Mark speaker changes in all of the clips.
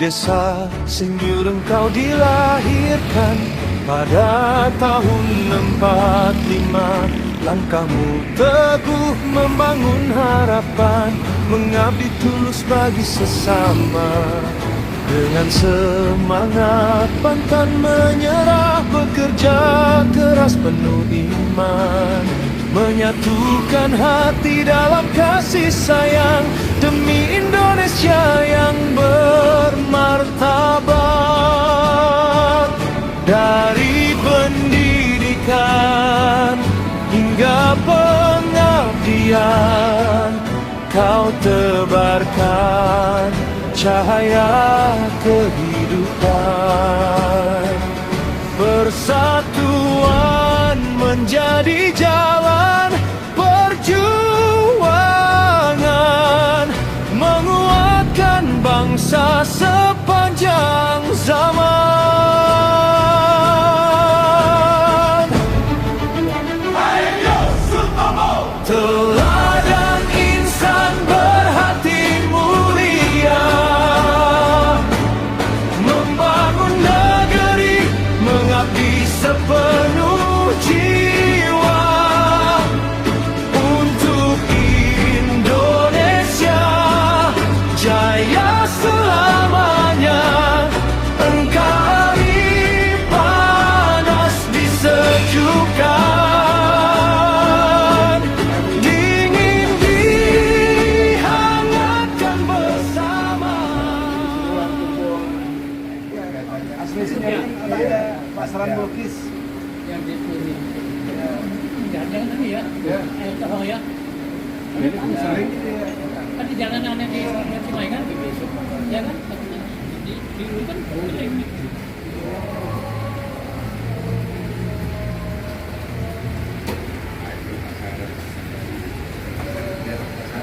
Speaker 1: desa Sinjur engkau dilahirkan pada tahun 45. Langkahmu teguh membangun harapan, mengabdi tulus bagi sesama. Dengan semangat pantang menyerah, bekerja keras penuh iman, menyatukan hati dalam kasih sayang demi Indonesia yang bermartabat. Dari pendidikan hingga pengabdian, kau tebarkan cahaya kehidupan. Persatuan menjadi jalan perjuangan, menguatkan bangsa sepanjang zaman. Teladan insan berhati mulia, membangun negeri, mengabdi sepenuh jiwa untuk Indonesia jaya selamanya. Engkau hari panas disejukkan, dingin dihangatkan bersama.
Speaker 2: Asli sini ada pasaran Bukis.
Speaker 3: Yang di sini. Jangan ini ya. Air tahong ya.
Speaker 2: Ini sering
Speaker 3: Kan di jalan aneh di Cimahi kan gitu. Ya kan? Di dulu kan boleh.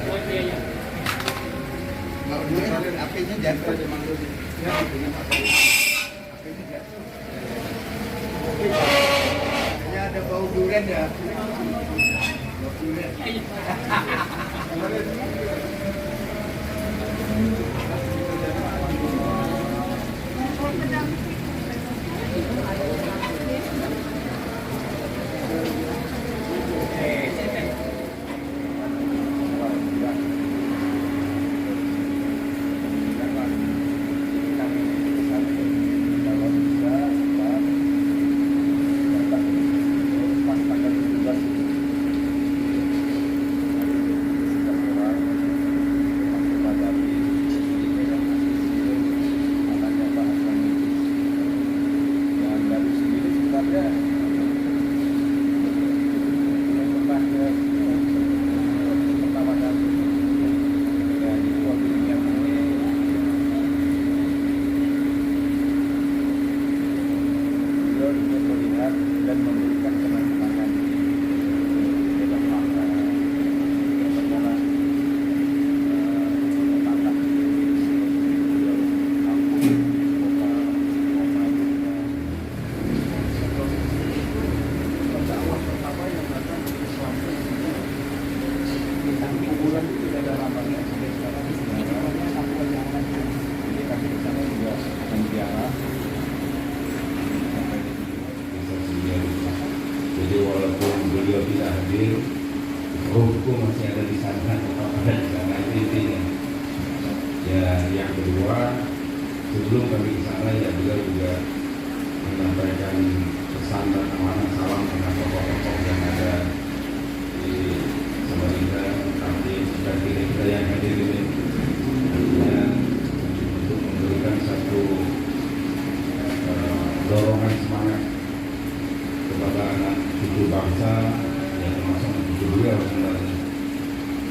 Speaker 3: Oh iya ya.
Speaker 2: mau dua salin apinya jatuh di mana dulu. Ya, dengan apinya jatuh. Kayaknya ada bau durian ya. Bau durian.
Speaker 4: Jadi walaupun beliau tidak hadir, rohku masih ada di sana, tetap ada di sana, itu intinya. Ya, yang kedua, sebelum kami ke sana, ya beliau juga menyampaikan pesan dan amanah salam kepada tokoh-tokoh yang ada di Samarinda, tapi dan kita yang hadir ini, dan untuk memberikan satu dorongan semangat kepada anak cucu bangsa yang termasuk cucu beliau sebenarnya.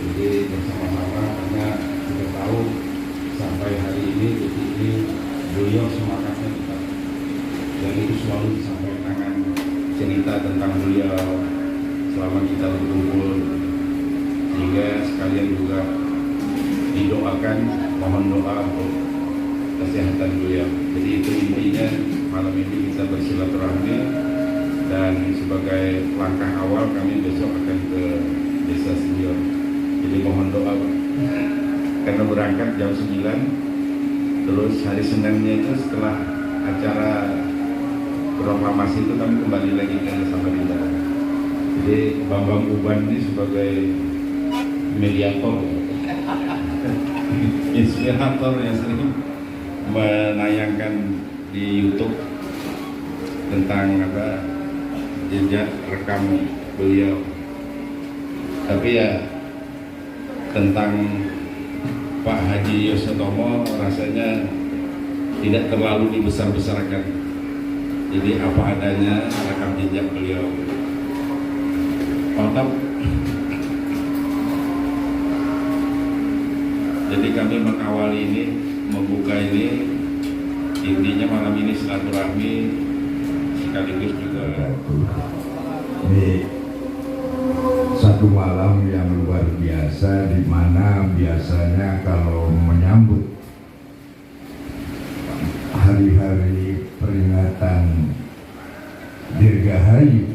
Speaker 4: Jadi bersama-sama, karena kita tahu sampai hari ini detik ini beliau semangatnya tetap, dan itu selalu disampaikan cerita tentang beliau selama kita berkumpul, sehingga sekalian juga didoakan, mohon doa untuk kesehatan beliau. Jadi itu intinya malam ini kita bersilaturahmi, dan sebagai langkah awal kami besok akan ke Desa Sinjur. Jadi mohon doa, karena berangkat jam 9 Terus hari Seninnya itu setelah acara proklamasi itu kami kembali lagi ke Samarinda. Jadi Bambang Uban ini sebagai mediator, inspirator yang sering menayangkan di YouTube tentang jejak rekam beliau. Tapi ya tentang Pak Haji Yosotomo rasanya tidak terlalu dibesar-besarkan. Jadi apa adanya rekam jejak beliau. Mantap. Jadi kami mengawali ini, membuka ini, intinya malam ini silaturahmi sekaligus juga.
Speaker 5: Ini satu malam yang luar biasa, di mana biasanya kalau menyambut hari-hari peringatan Dirgahayu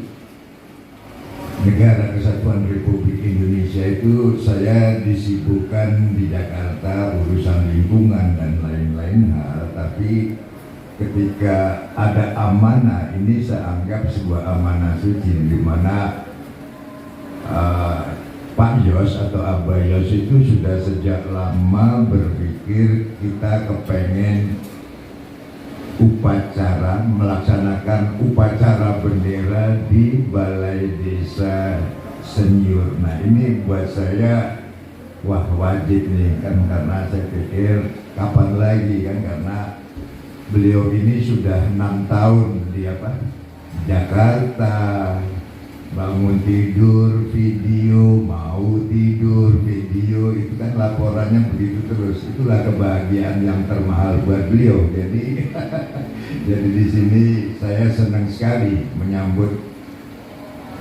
Speaker 5: Negara Kesatuan Republik Indonesia itu saya disibukkan di Jakarta urusan lingkungan dan lain-lain hal, tapi ketika ada amanah ini saya anggap sebuah amanah suci, di mana Pak Yos atau Abah Yos itu sudah sejak lama berpikir kita kepengen melaksanakan upacara bendera di Balai Desa Senyur. Nah ini buat saya wah wajib nih kan, karena saya pikir kapan lagi kan, karena beliau ini sudah 6 tahun di Jakarta, bangun tidur video, mau tidur video, itu kan laporannya begitu terus. Itulah kebahagiaan yang termahal buat beliau. Jadi jadi di sini saya senang sekali menyambut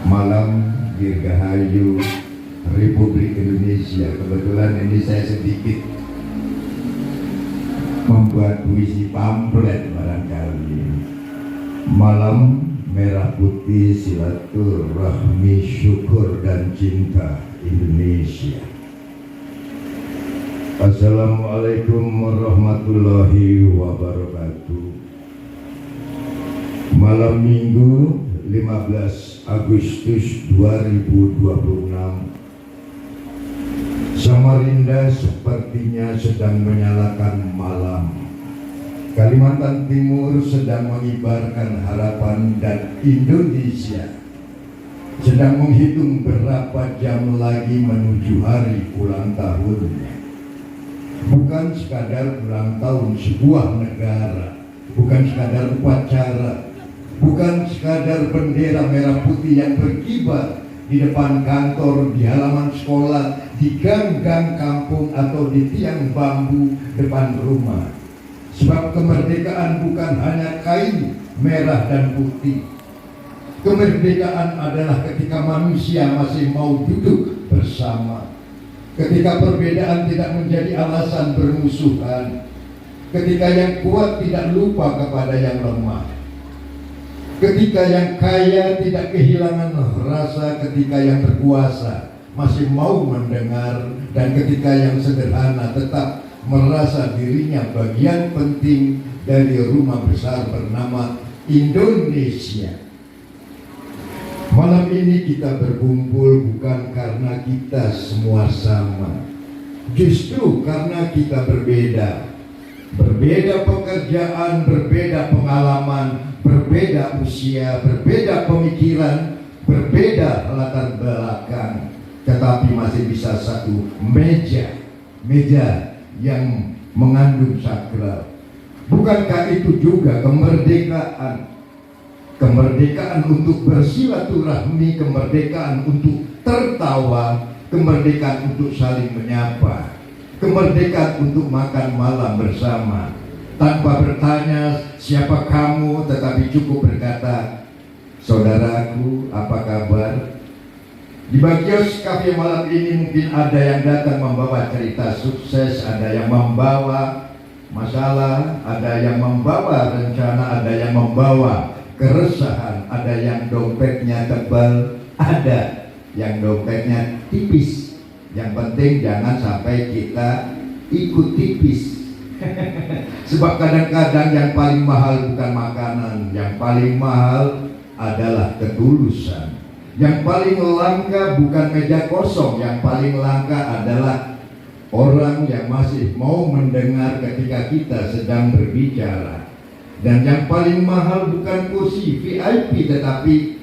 Speaker 5: malam Dirgahayu Republik Indonesia. Kebetulan ini saya sedikit membuat puisi pamflet barangkali. Malam Merah Putih Silaturahmi Syukur dan Cinta Indonesia. Assalamualaikum warahmatullahi wabarakatuh. Malam Minggu 15 Agustus 2026, Samarinda sepertinya sedang menyalakan malam. Kalimantan Timur sedang mengibarkan harapan, dan Indonesia sedang menghitung berapa jam lagi menuju hari ulang tahunnya. Bukan sekadar ulang tahun sebuah negara, bukan sekadar upacara, bukan sekadar bendera merah putih yang berkibar di depan kantor, di halaman sekolah, di gang-gang kampung, atau di tiang bambu depan rumah. Sebab kemerdekaan bukan hanya kain merah dan putih. Kemerdekaan adalah ketika manusia masih mau duduk bersama, ketika perbedaan tidak menjadi alasan bermusuhan, ketika yang kuat tidak lupa kepada yang lemah, ketika yang kaya tidak kehilangan rasa, ketika yang berkuasa masih mau mendengar, dan ketika yang sederhana tetap merasa dirinya bagian penting dari rumah besar bernama Indonesia. Malam ini kita berkumpul bukan karena kita semua sama, justru karena kita berbeda. Berbeda pekerjaan, berbeda pengalaman, berbeda usia, berbeda pemikiran, berbeda latar belakang, tetapi masih bisa satu meja yang mengandung sakral. Bukankah itu juga kemerdekaan? Kemerdekaan untuk bersilaturahmi, kemerdekaan untuk tertawa, kemerdekaan untuk saling menyapa, kemerdekaan untuk makan malam bersama tanpa bertanya siapa kamu, tetapi cukup berkata, saudaraku, apa kabar? Di Bagios Cafe malam ini mungkin ada yang datang membawa cerita sukses, ada yang membawa masalah, ada yang membawa rencana, ada yang membawa keresahan, ada yang dompetnya tebal, ada yang dompetnya tipis. Yang penting jangan sampai kita ikut tipis. Sebab kadang-kadang yang paling mahal bukan makanan, yang paling mahal adalah ketulusan. Yang paling langka bukan meja kosong, yang paling langka adalah orang yang masih mau mendengar ketika kita sedang berbicara. Dan yang paling mahal bukan kursi VIP, tetapi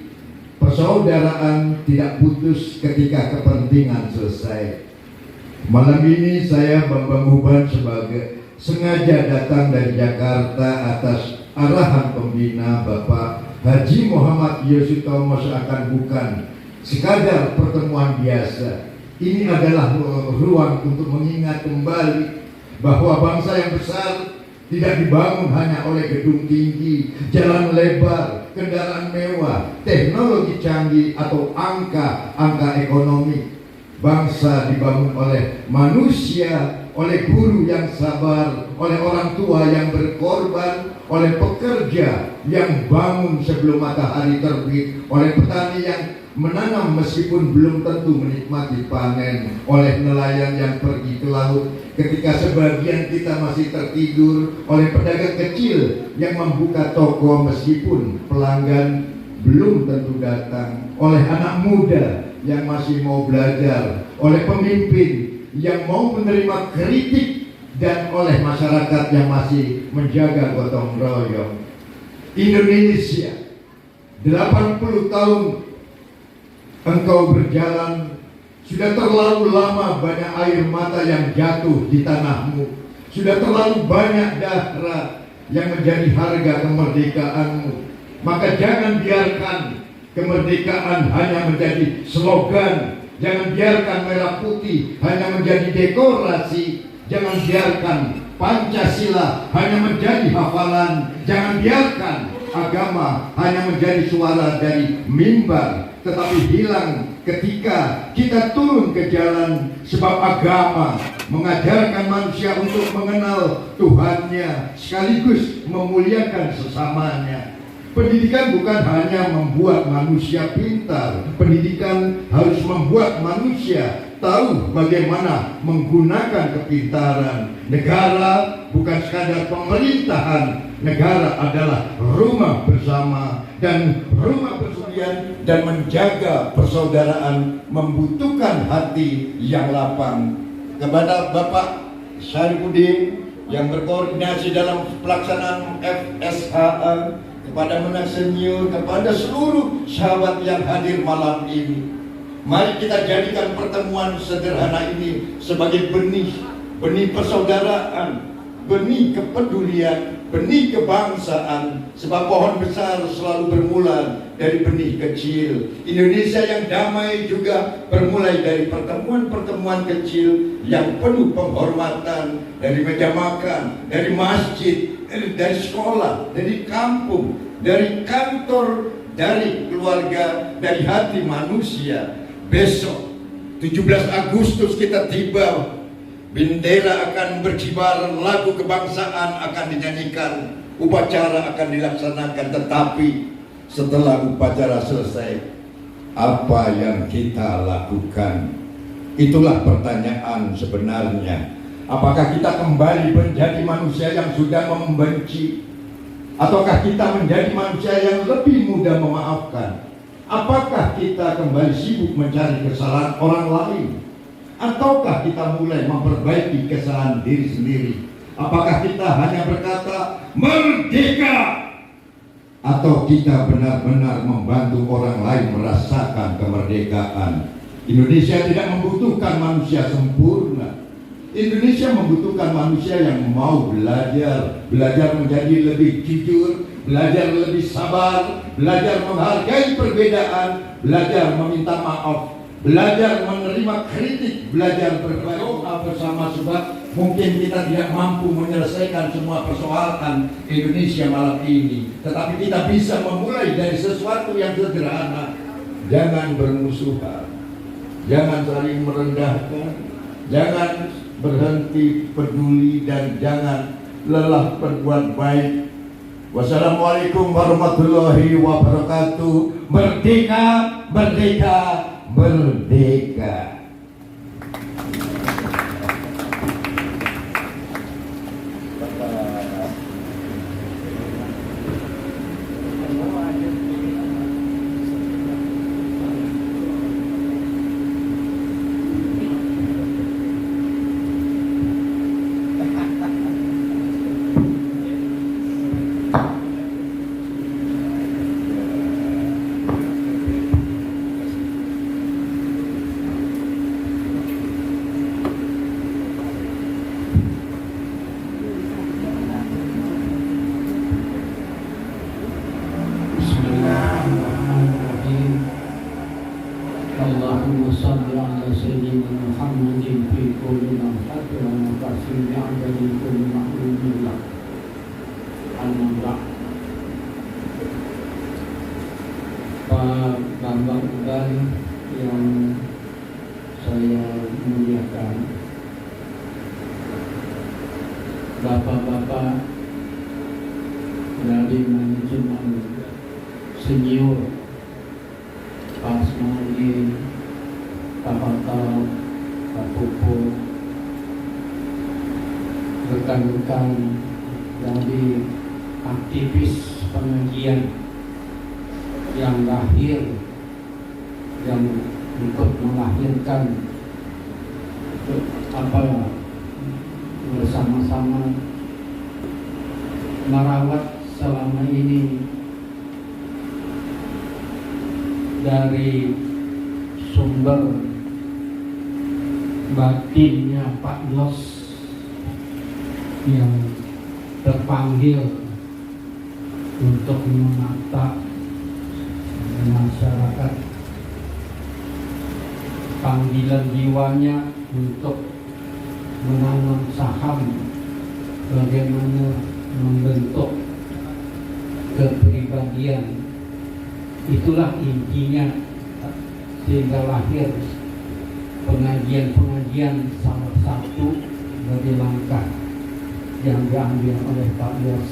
Speaker 5: persaudaraan tidak putus ketika kepentingan selesai. Malam ini saya Bambang Uban sengaja datang dari Jakarta atas arahan pembina Bapak Haji Muhammad Yosutomo, akan bukan sekadar pertemuan biasa. Ini adalah ruang untuk mengingat kembali bahwa bangsa yang besar tidak dibangun hanya oleh gedung tinggi, jalan lebar, kendaraan mewah, teknologi canggih, atau angka ekonomi. Bangsa dibangun oleh manusia, oleh guru yang sabar, oleh orang tua yang berkorban, oleh pekerja yang bangun sebelum matahari terbit, oleh petani yang menanam meskipun belum tentu menikmati panen, oleh nelayan yang pergi ke laut ketika sebagian kita masih tertidur, oleh pedagang kecil yang membuka toko meskipun pelanggan belum tentu datang, oleh anak muda yang masih mau belajar, oleh pemimpin yang mau menerima kritik, dan oleh masyarakat yang masih menjaga gotong royong. Indonesia, 80 tahun engkau berjalan, sudah terlalu lama banyak air mata yang jatuh di tanahmu, sudah terlalu banyak darah yang menjadi harga kemerdekaanmu. Maka jangan biarkan kemerdekaan hanya menjadi slogan, jangan biarkan merah putih hanya menjadi dekorasi, jangan biarkan Pancasila hanya menjadi hafalan, jangan biarkan agama hanya menjadi suara dari mimbar, tetapi hilang ketika kita turun ke jalan. Sebab agama mengajarkan manusia untuk mengenal Tuhannya sekaligus memuliakan sesamanya. Pendidikan bukan hanya membuat manusia pintar, pendidikan harus membuat manusia tahu bagaimana menggunakan kepintaran. Negara bukan sekadar pemerintahan, negara adalah rumah bersama, dan rumah persatuan dan menjaga persaudaraan membutuhkan hati yang lapang. Kepada Bapak Syarifudin yang berkoordinasi dalam pelaksanaan FSHA, kepada Menang Senior, kepada seluruh sahabat yang hadir malam ini, mari kita jadikan pertemuan sederhana ini sebagai benih persaudaraan, benih kepedulian, benih kebangsaan. Sebab pohon besar selalu bermula dari benih kecil. Indonesia yang damai juga bermulai dari pertemuan-pertemuan kecil yang penuh penghormatan, dari meja makan, dari masjid, dari sekolah, dari kampung, dari kantor, dari keluarga, dari hati manusia. Besok 17 Agustus kita tiba, bendera akan berkibar, lagu kebangsaan akan dinyanyikan, upacara akan dilaksanakan. Tetapi setelah upacara selesai, apa yang kita lakukan? Itulah pertanyaan sebenarnya. Apakah kita kembali menjadi manusia yang sudah membenci? Ataukah kita menjadi manusia yang lebih mudah memaafkan? Apakah kita kembali sibuk mencari kesalahan orang lain? Ataukah kita mulai memperbaiki kesalahan diri sendiri? Apakah kita hanya berkata merdeka? Atau kita benar-benar membantu orang lain merasakan kemerdekaan? Indonesia tidak membutuhkan manusia sempurna. Indonesia membutuhkan manusia yang mau belajar menjadi lebih jujur, belajar lebih sabar, belajar menghargai perbedaan, belajar meminta maaf, belajar menerima kritik, belajar berdoa bersama. Sebab mungkin kita tidak mampu menyelesaikan semua persoalan Indonesia malam ini, tetapi kita bisa memulai dari sesuatu yang sederhana. Jangan bermusuhan, jangan saling merendahkan, jangan berhenti peduli, dan jangan lelah berbuat baik. Wassalamualaikum warahmatullahi wabarakatuh. Merdeka, merdeka, merdeka.
Speaker 3: صل على سيدنا محمد في كل مرحلة ونفسه عدد كل معلوم له. أما بعد, Pak Bambang Uban yang saya muliakan, Bapak-bapak dari manajemen senior, Pak Asmali, Pak Fatal, Pak Pupu, rekan-rekan dari aktivis pengajian yang lahir, yang ikut melahirkan bersama-sama merawat selama ini dari sumber batinnya Pak Yos yang terpanggil untuk menata masyarakat, panggilan jiwanya untuk menanam saham bagaimana membentuk kepribadian. Itulah intinya sehingga lahir pengajian-pengajian, salah satu dari langkah yang diambil oleh Pak Yos.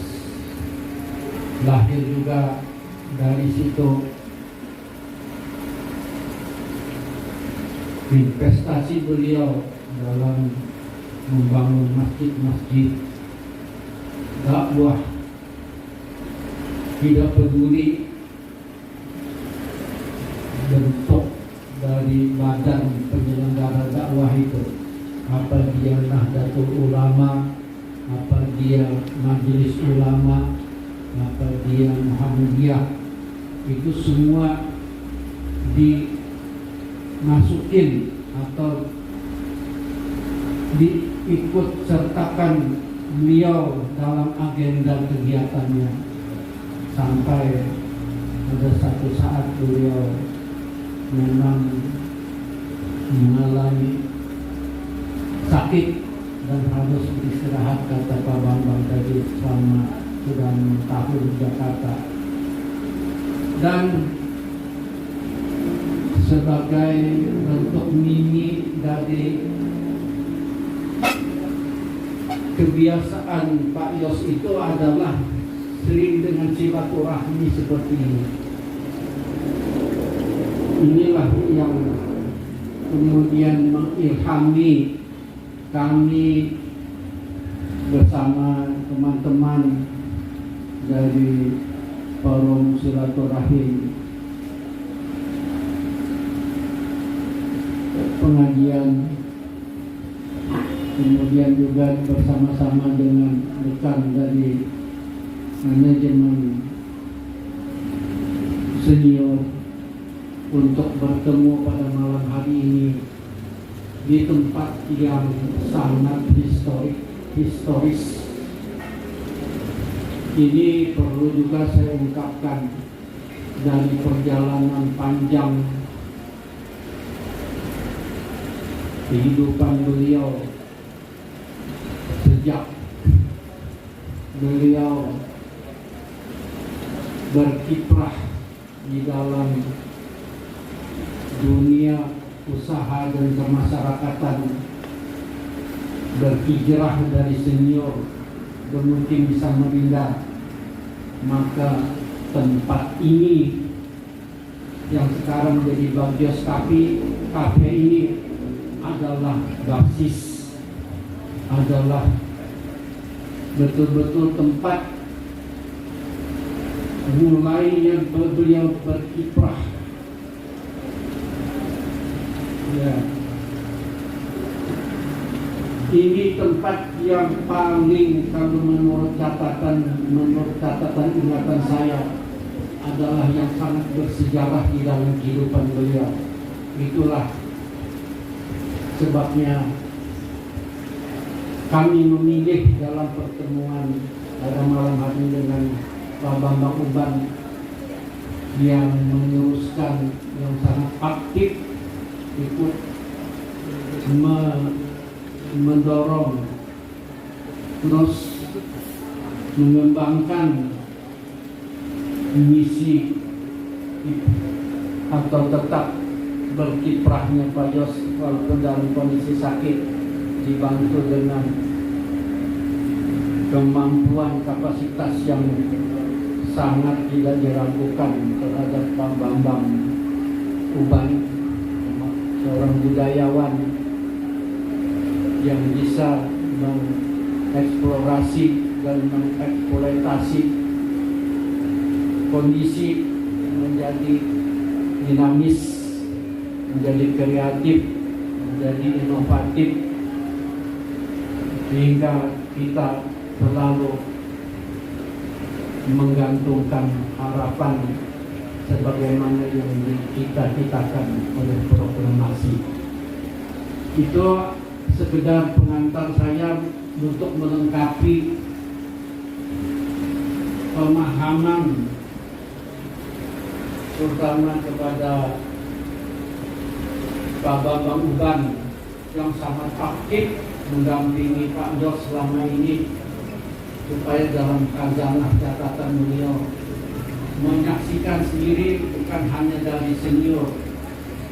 Speaker 3: Lahir juga dari situ investasi beliau dalam membangun masjid-masjid, dakwah, tidak peduli bentuk dari badan penyelenggara dakwah itu, apa dia Nahdlatul Ulama, apa dia Majelis Ulama, apa dia Muhammadiyah, itu semua dimasukin atau diikut sertakan beliau dalam agenda kegiatannya, sampai pada satu saat beliau memang mengalami sakit dan harus beristirahat, kata Pak Bambang tadi, selama sudah 6 tahun di Jakarta. Dan sebagai bentuk mini dari kebiasaan Pak Yos itu adalah sering dengan silaturahmi seperti ini. Inilah yang kemudian mengilhami kami bersama teman-teman dari forum silaturahim pengajian, kemudian juga bersama-sama dengan rekan dari manajemen senior untuk bertemu pada malam hari ini di tempat yang sangat historis. Ini perlu juga saya ungkapkan dari perjalanan panjang kehidupan beliau sejak beliau berkiprah di dalam dunia usaha dan kemasyarakatan, berhijrah dari senior dan mungkin bisa memindah, maka tempat ini yang sekarang menjadi Bagios Cafe ini adalah basis, adalah betul-betul tempat mulainya beliau berkiprah. Ya. Ini tempat yang paling, kalau menurut catatan ingatan saya, adalah yang sangat bersejarah di dalam kehidupan beliau. Itulah sebabnya kami memilih dalam pertemuan pada malam hari dengan Pak Bambang Uban yang meneruskan, yang sangat aktif ikut mendorong terus mengembangkan misi atau tetap berkiprahnya Pak Yos walaupun dalam kondisi sakit, dibantu dengan kemampuan kapasitas yang sangat tidak diragukan terhadap Pak Bambang Uban, seorang budayawan yang bisa mengeksplorasi dan mengeksploitasi kondisi menjadi dinamis, menjadi kreatif, menjadi inovatif, sehingga kita selalu menggantungkan harapan sebagaimana yang dicita-citakan oleh proklamasi. Itu sekedar pengantar saya untuk melengkapi pemahaman terutama kepada Pak Bambang Uban yang sangat aktif mendampingi Pak Yos selama ini, supaya dalam khazanah catatan beliau menyaksikan sendiri bukan hanya dari senior,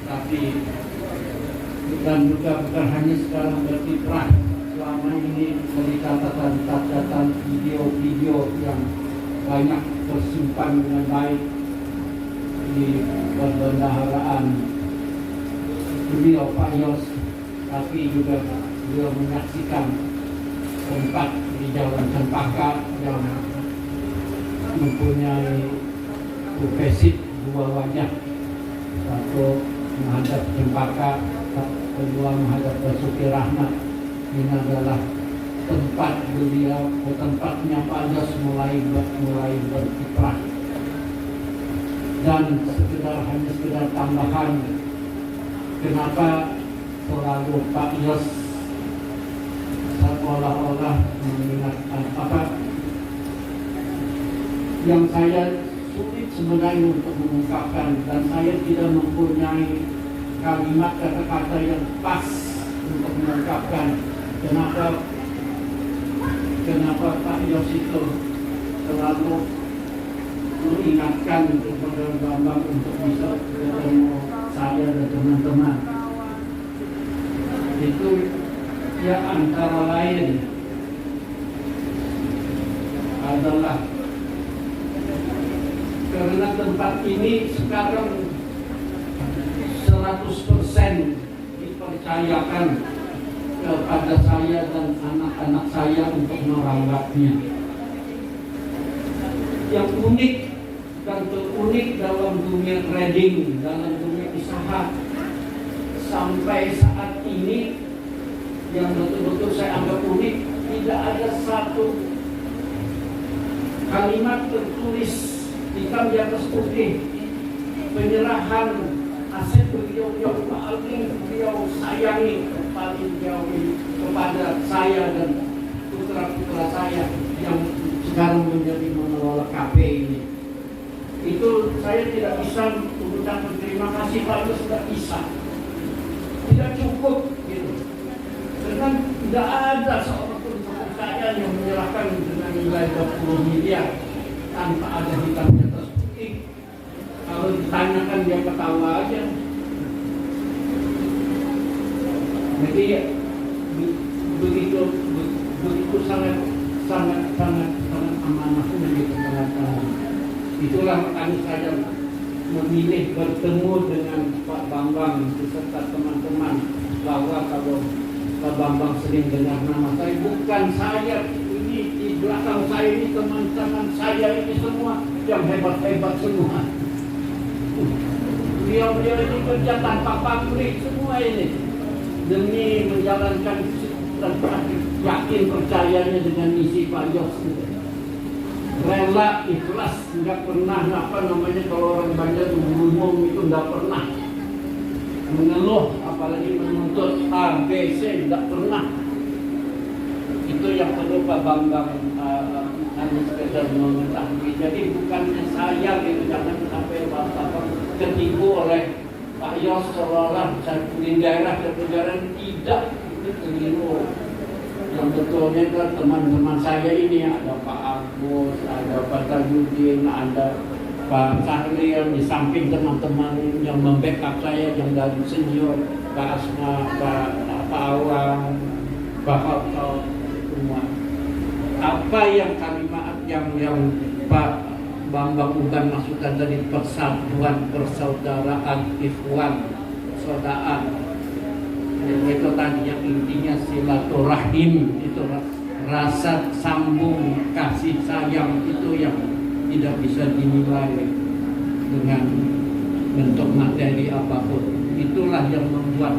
Speaker 3: tapi dan juga bukan hanya sekarang berkiprah selama ini dari catatan video-video yang banyak tersimpan dengan baik di perbendaharaan beliau Pak Yos, tapi juga beliau menyaksikan tempat di Jalan Cempaka yang mempunyai profesi dua wajah, satu menghadap Cempaka, kedua menghadap Basuki Rahmat. Ini adalah tempat beliau, tempatnya Pak Yos mulai berkiprah. Dan hanya sekedar tambahan, kenapa selalu Pak Yos seolah-olah mengingatkan apa yang saya sulit sebenarnya untuk mengungkapkan, dan saya tidak mempunyai kalimat kata-kata yang pas untuk mengungkapkan kenapa Pak Yos itu selalu mengingatkan kepada Bambang untuk bisa ketemu saya dan teman-teman. Itu ya antara lain adalah karena tempat ini sekarang 100% dipercayakan kepada saya dan anak-anak saya untuk merawatnya. Yang unik dan terunik dalam dunia trading, dalam dunia usaha sampai saat ini yang betul-betul saya anggap unik, tidak ada satu kalimat tertulis hitam di atas putih penyerahan aset beliau yang paling beliau sayangi, paling jauh kepada saya dan putra-putra saya yang sekarang menjadi mengelola kafe ini. Itu saya tidak bisa mengucapkan terima kasih Pak Yos, tidak bisa, tidak cukup gitu. Karena tidak ada seorang pun seperti saya yang menyerahkan dengan nilai 20 miliar tanpa ada hitam di atas putih. Kalau ditanyakan dia ketawa aja. Jadi begitu sangat amanahnya gitu. Itulah kami saya memilih bertemu dengan Pak Bambang beserta teman-teman, bahwa kalau Pak Bambang sering dengar nama saya, bukan saya, ini di belakang saya ini teman-teman saya ini semua yang hebat-hebat semua. Beliau ini kerja tanpa pamrih semua ini demi menjalankan dan yakin percayanya dengan misi Pak Yos. Rela, ikhlas, nggak pernah kalau orang Banjar ngomong itu nggak pernah mengeluh, apalagi menuntut A, B, C, nggak pernah. Itu yang perlu Pak Bambang hanya sekedar mengetahui. Jadi bukannya saya gitu, jangan sampai Bapak ketipu oleh Pak Yos seolah-olah Saifuddin daerah dan negara tidak, itu keliru. Yang betulnya kan teman-teman saya ini ada Pak Agus, ada Pak Tajudin, ada Pak Sahril, di samping teman-teman yang membackup saya yang dari senior, Pak Asma, Pak Awang, Pak Hoto, semua. Apa yang kalimat yang Pak Bambang Ugan maksudkan tadi, persatuan, persaudaraan, ikhwan, persaudaraan. Itu tadi yang intinya silaturahim, itu rasa sambung kasih sayang, itu yang tidak bisa dinilai dengan bentuk materi apapun. Itulah yang membuat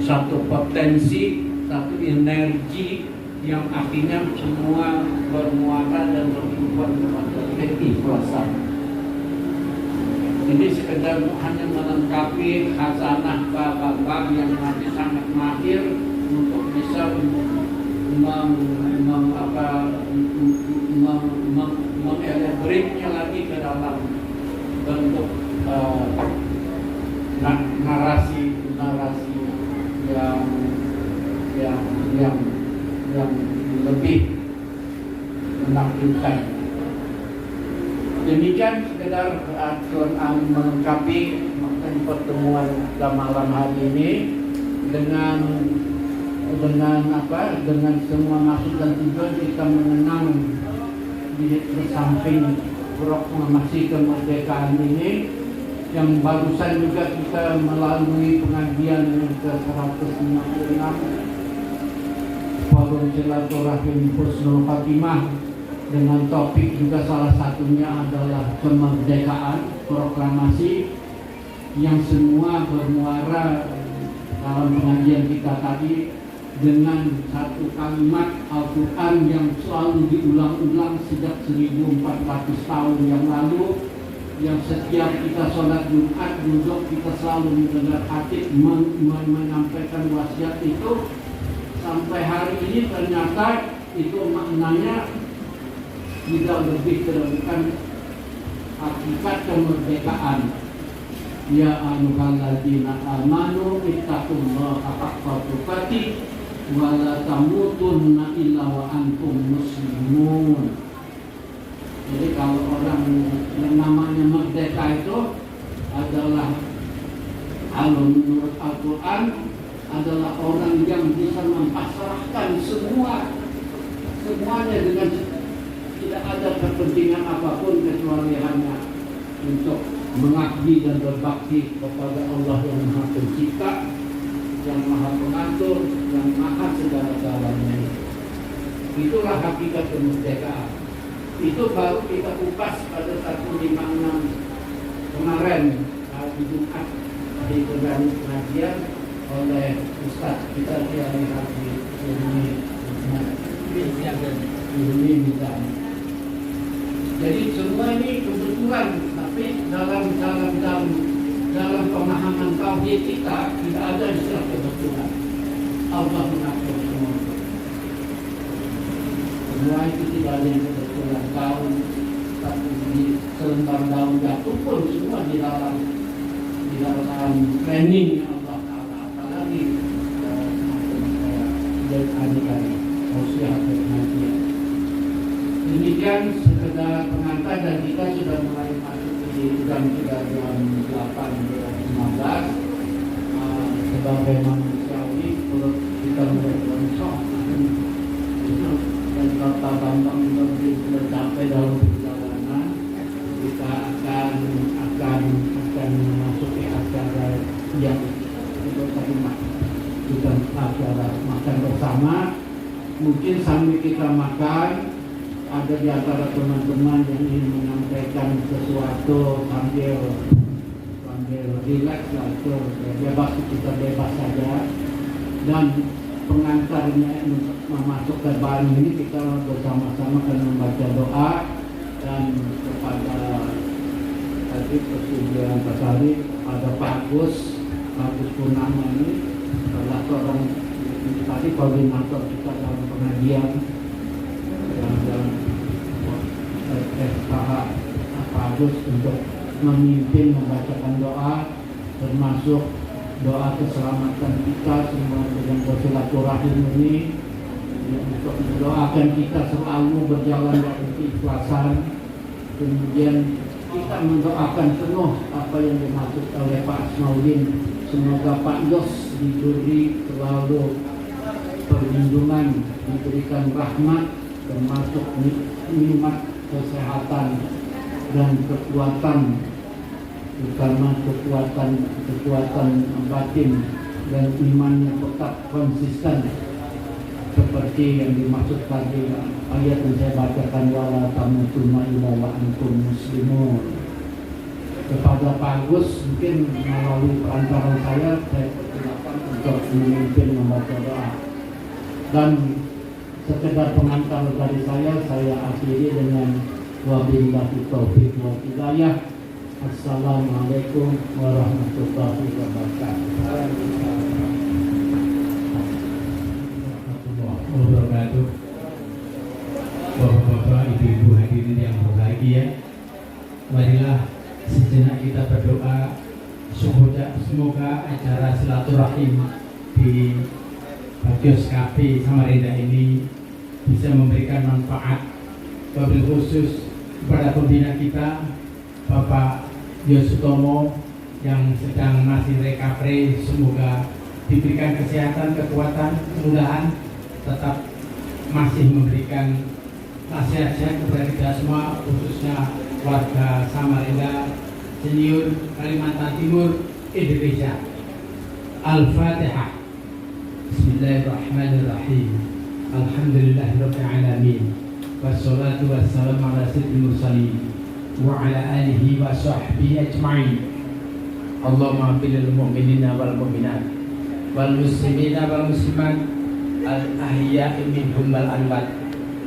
Speaker 3: satu potensi, satu energi yang akhirnya semua bermuara dan berkumpul kepada keikhlasan. Ini sekedar hanya melengkapi khazanah Pak yang nanti sangat mahir untuk bisa mengelaborate-nya lagi ke dalam bentuk narasi yang lebih menampilkan. Demikian sekedar melengkapi pertemuan malam hari ini dengan semua maksud dan tujuan kita mengenang di samping proklamasi kemerdekaan ini, yang barusan juga kita melalui pengajian ke-156 Forum Silaturahim Husnul Khatimah, dengan topik juga salah satunya adalah kemerdekaan, proklamasi, yang semua bermuara dalam pengajian kita tadi dengan satu kalimat Al-Quran yang selalu diulang-ulang sejak 1400 tahun yang lalu, yang setiap kita sholat Jumat duduk kita selalu mendengar khatib menyampaikan wasiat itu. Sampai hari ini ternyata itu maknanya tidak lebih terangkan hakikat kemerdekaan. Ya ayyuhalladzina amanu ittaqullaha haqqa tuqatih wa la tamutunna illa wa antum muslimun. Jadi kalau orang yang namanya merdeka itu adalah, kalau menurut Al-Quran, adalah orang yang bisa mempasrahkan semuanya dengan tidak ada kepentingan apapun kecuali hanya untuk mengabdi dan berbakti kepada Allah yang Maha Pencipta, yang Maha Pengatur, yang Maha segala-galanya. Itulah hakikat kemerdekaan. Itu baru kita kupas pada 156 kemarin hari Jumat di pengajian oleh Ustaz kita Kiai Haji ini misalnya. Jadi semua ini kebetulan, tapi dalam pemahaman tauhid kita tidak ada istilah kebetulan. Allah mengatur semua. Semua itu tidak ada yang kebetulan. Daun di selembar daun jatuh pun semua di dalam planning Allah Taala. Apalagi adik-adik usia pengajian. Demikian sekedar pengantar, dan kita sudah mulai masuk di jam 8:15. Sebagai manusiawi perlu kita berkonsol. Dan kata Bambang sudah sampai dalam perjalanan, kita akan memasuki acara yang terima. Kita acara makan bersama. Mungkin sambil kita makan, ada di antara teman-teman yang ingin menyampaikan sesuatu sambil rileks lah, itu bebas, kita bebas saja. Dan pengantarnya masuk ke bahan ini, kita bersama-sama akan membaca doa dan kepada tadi persetujuan Pak Sari, pada Pak Agus Purnama ini adalah seorang tadi koordinator kita dalam pengajian dan Pak Agus untuk memimpin membacakan doa. termasuk doa keselamatan kita semua dengan bersilaturahim ini, untuk mendoakan kita selalu berjalan dalam keikhlasan. Kemudian kita mendoakan penuh apa yang dimaksud oleh Pak Asmaudin. Semoga Pak Yos diberi selalu perlindungan, diberikan rahmat, termasuk nikmat kesehatan dan kekuatan, terutama kekuatan batin dan iman yang tetap konsisten seperti yang dimaksud tadi ayat yang saya bacakan, wala tamutunna illa wa antum muslimun. Kepada Pak Agus mungkin melalui perantara saya persilakan untuk memimpin membaca doa. Dan sekedar pengantar dari saya akhiri dengan wabillahi taufiq wal hidayah. Assalamualaikum warahmatullahi wabarakatuh.
Speaker 6: Wabarakatuh. Bapak-bapak, ibu-ibu hadirin yang berbahagia, marilah sejenak kita berdoa semoga acara silaturahim di Bagios Cafe Samarinda ini bisa memberikan manfaat wabil khusus kepada pembina kita Bapak Yosutomo yang sedang masih recovery. Semoga diberikan kesehatan, kekuatan, kemudahan tetap masih memberikan nasihat-nasihat kepada kita semua, khususnya warga Samarinda Senior Kalimantan Timur Indonesia. Al-Fatihah. Bismillahirrahmanirrahim. Alhamdulillahirabbil alamin. Wassalatu wassalamu ala sayyidil mursalin wa ala alihi wa sahbihi ajma'in. Allahumma fil mu'minina wal mu'minat wal muslimina wal muslimat al ahya'i minhum wal amwat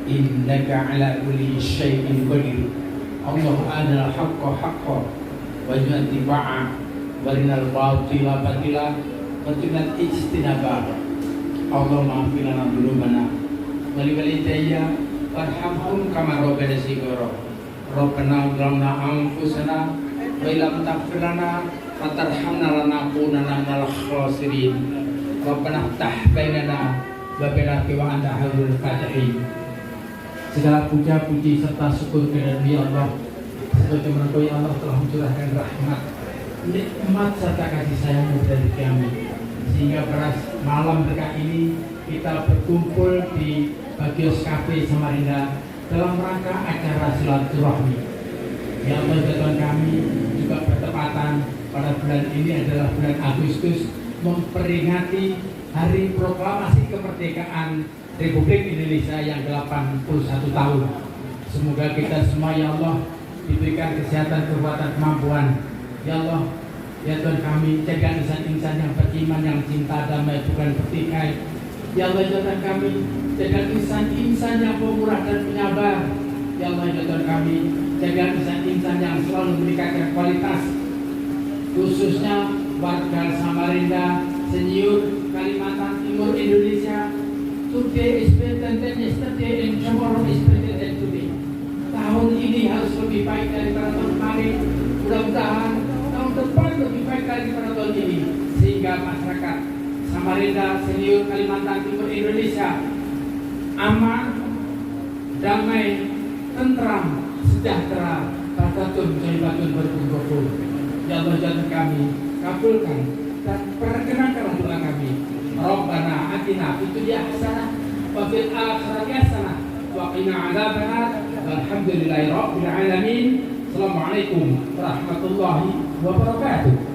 Speaker 6: innaka ala kulli syai'in qadir. Allah adal haqqa haqqa wa jatiba'a warinal batila batila wa tunat ijtinaba. Allah maafin lana dzunubana wa li walidayya warhamhum kama rabbana shighara. Rabbana zalamna anfusana wa illam taghfir lana wa tarhamna lanakunanna minal khasirin. Rabbana iftah bainana wa baina wa anta khairul fatihin. Segala puja-puji serta syukur kepada Allah, sebagaimana Allah telah mencurahkan rahmat, nikmat serta kasih sayang dari kami, sehingga pada malam berkah ini kita berkumpul di Bagios Cafe Samarinda dalam rangka acara silaturahmi. Ya Allah, Tuhan kami juga bertepatan pada bulan ini adalah bulan Agustus, memperingati Hari Proklamasi Kemerdekaan Republik Indonesia yang 81 tahun. Semoga kita semua ya Allah diberikan kesehatan, kekuatan, kemampuan. Ya Allah, ya Tuhan kami, jaga insan-insan yang beriman, yang cinta damai, bukan bertikai. Ya Allah, ya Tuhan kami, jaga insan-insan yang pemurah dan penyabar. Ya Allah, ya Tuhan kami, jaga insan-insan yang selalu meningkatkan kualitas, khususnya warga Samarinda Senior Kalimantan Timur Indonesia. Today is better than yesterday and tomorrow is better than today. Tahun ini harus lebih baik daripada tahun kemarin. Mudah-mudahan tahun depan lebih baik daripada tahun ini, sehingga masyarakat Samarinda Senior Kalimantan Timur Indonesia aman, damai, tentram, sejahtera, takatun, jaibatun, berkumpul. Ya Allah, jangan kami kabulkan dan perkenankan doa kami. Rabbana atina fid dunya hasanah wa fil akhirati hasanah wa qina adzabannar. Walhamdulillahi rabbil alamin. Assalamualaikum warahmatullahi wabarakatuh.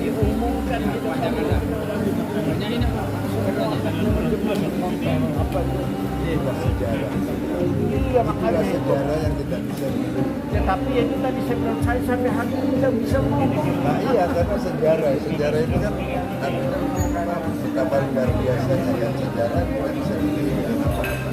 Speaker 1: Diumumkan gitu.
Speaker 2: Inilah sejarah.
Speaker 3: Iya makanya
Speaker 2: Inilah
Speaker 3: itu.
Speaker 2: sejarah yang tidak bisa dilupakan.
Speaker 3: Ya tapi itu tadi saya bilang saya sampai hari ini tidak bisa ngomong.
Speaker 2: Nah iya, karena sejarah itu kan artinya betapa luar biasanya kan sejarah tidak bisa dilihat apa-apa.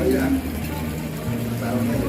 Speaker 2: Oh iya, taruh aja.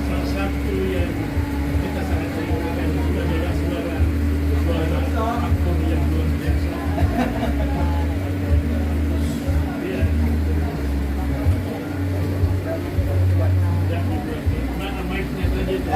Speaker 7: Salah satu yang kita sangat rindukan itu adalah suara aktor yang luar biasa. Iya. Ya, mana mic-nya tadi itu?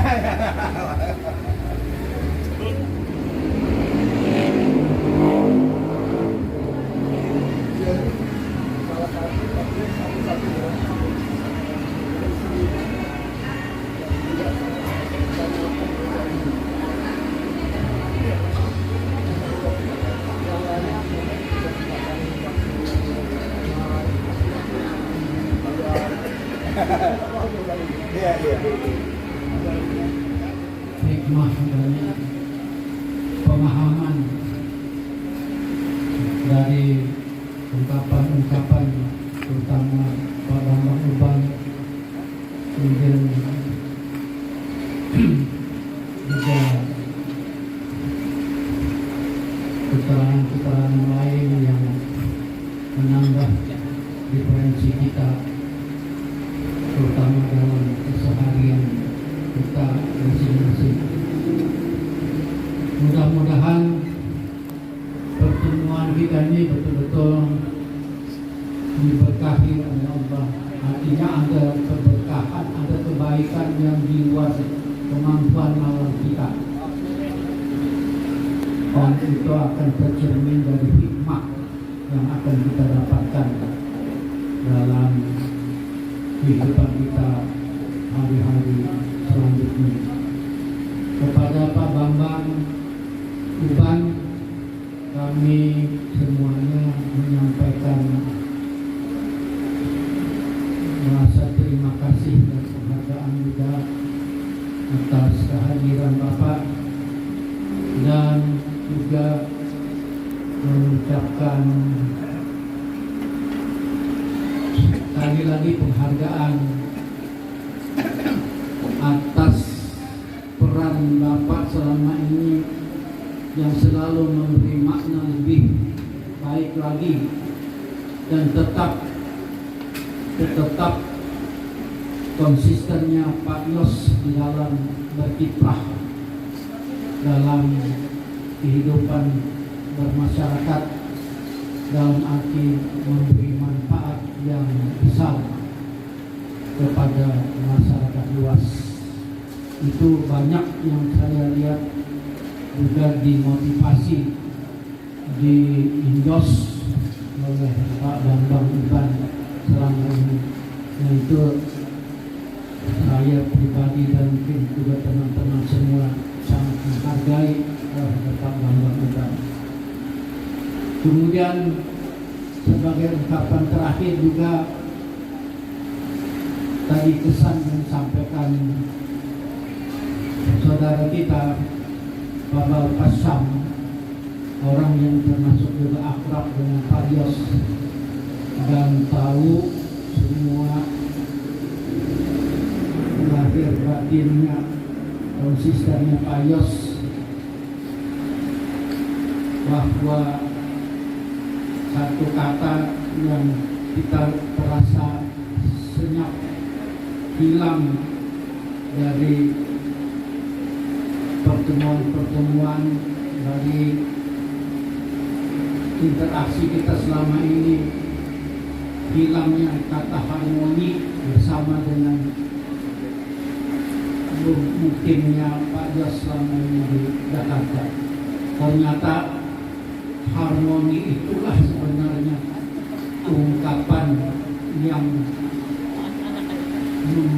Speaker 2: Iya, iya.
Speaker 6: hikmah dan pemahaman dari ungkapan-ungkapan terutama Pak Bambang Uban, kemudian juga keterangan-keterangan lain yang menambah diferensi kita terutama dalam keseharian kita masing-masing. Mudah-mudahan pertemuan kita ini betul-betul diberkahi oleh Allah. Artinya ada keberkahan, ada kebaikan yang di luar kemampuan alam kita. Dan itu akan tercermin dari hikmah yang akan kita dapatkan dalam kehidupan kita hari-hari selanjutnya. Kepada Pak Bambang Uban, kami semuanya menyampaikan rasa terima kasih dan penghargaan juga atas kehadiran Bapak, dan juga mengucapkan sekali lagi penghargaan atas peran Bapak selama ini yang selalu memberi makna lebih baik lagi, dan tetap konsistennya Pak Yos di dalam berkiprah dalam kehidupan bermasyarakat dalam arti memberi manfaat yang besar kepada masyarakat luas. Itu banyak yang saya lihat juga dimotivasi, diindos oleh Pak Bambang Uban selama ini. Nah, itu saya pribadi dan mungkin juga teman-teman semua sangat menghargai Pak Bambang Uban. Kemudian sebagai ungkapan terakhir juga tadi kesan yang disampaikan saudara kita Bapak Pasam, orang yang termasuk juga akrab dengan Pak Yos dan tahu semua lahir batinnya, konsistennya Pak Yos, bahwa satu kata yang kita terasa senyap hilang dari pertemuan-pertemuan, dari interaksi kita selama ini, hilangnya kata harmoni bersama dengan mungkinnya Pak Yos selama ini di Jakarta. Ternyata harmoni itulah sebenarnya ungkapan yang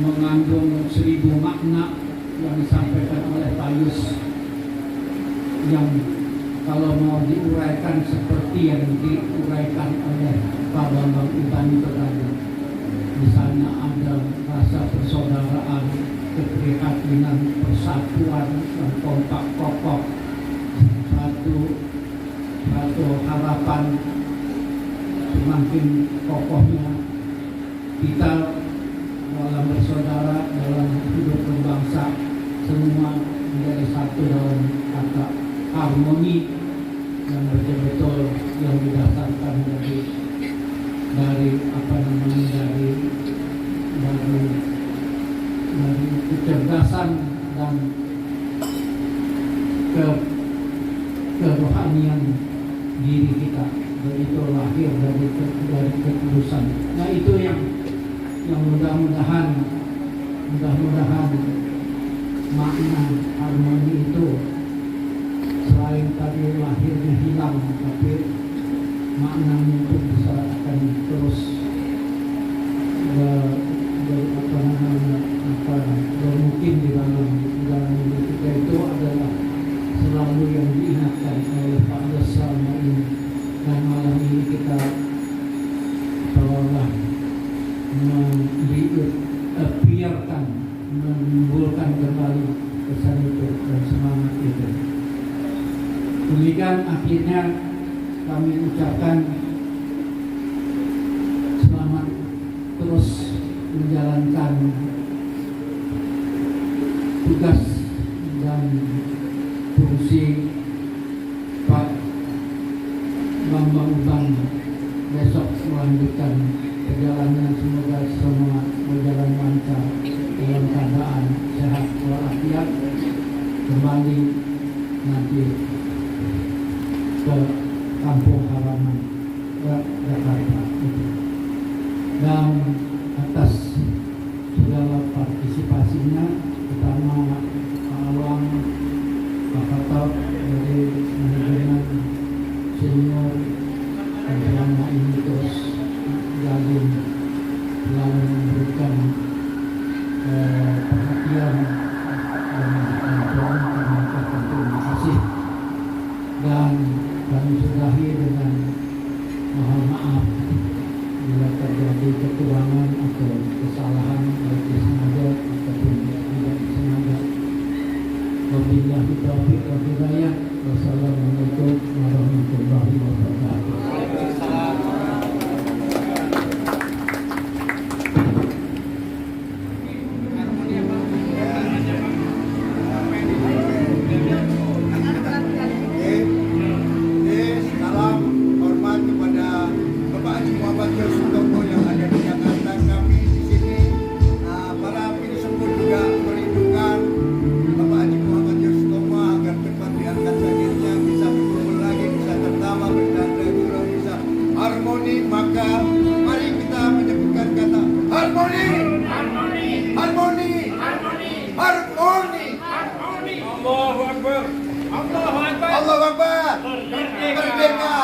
Speaker 6: mengandung 1000 makna yang disampaikan oleh Pak Yus, yang kalau mau diuraikan seperti yang diuraikan oleh Pak Bambang Uban itu tadi. Di sana ada rasa persaudaraan, keprihatinan, persatuan, dan kompak kokoh, satu harapan semakin kokohnya kita dalam bersaudara, dalam hidup berbangsa, semua menjadi satu dalam kata harmoni yang betul-betul yang didasarkan dari kecerdasan dan kerohanian diri kita, dan itu lahir dari ketulusan. Nah, itu yang mudah-mudahan makna harmoni itu selain tadi lahirnya hilang, tapi maknanya itu bisa akan terus mungkin di dalam hidup kita. Itu adalah selalu yang diingatkan oleh Pak Yos selama ini, dan malam ini kita seolah biarkan menimbulkan kembali kesan itu dan semangat itu. Demikian akhirnya kami ucapkan selamat terus menjalankan tugas dan fungsi Pak Bambang Uban besok melanjutkan perjalanan. Semoga semua berjalan lancar dalam keadaan sehat walafiat, kembali nanti ke kampung halaman ke Jakarta. Dan atas segala partisipasinya, terutama Pak Awang, Pak Fatah dari manajemen senior, dan dan kami sudahi dengan mohon maaf bila terjadi kekurangan atau kesalahan baik disengaja ataupun tidak disengaja. Wabillahi taufiq wal hidayah. Wassalamualaikum warahmatullahi wabarakatuh.
Speaker 2: Salam hormat kepada Bapak Haji Muhammad Sutomo yang ada di Jakarta. Kami di sini para penyusup juga merindukan Bapak Haji Muhammad Sutomo agar cepat diangkat sakitnya, bisa berkumpul lagi, bisa tertawa, bercanda juga, bisa harmoni. Maka mari kita menyebutkan kata harmoni, harmoni, harmoni, harmoni, harmoni.
Speaker 7: Allahu Akbar. Allahu Akbar.
Speaker 2: Allahu Akbar. Merdeka.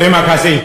Speaker 1: Terima kasih.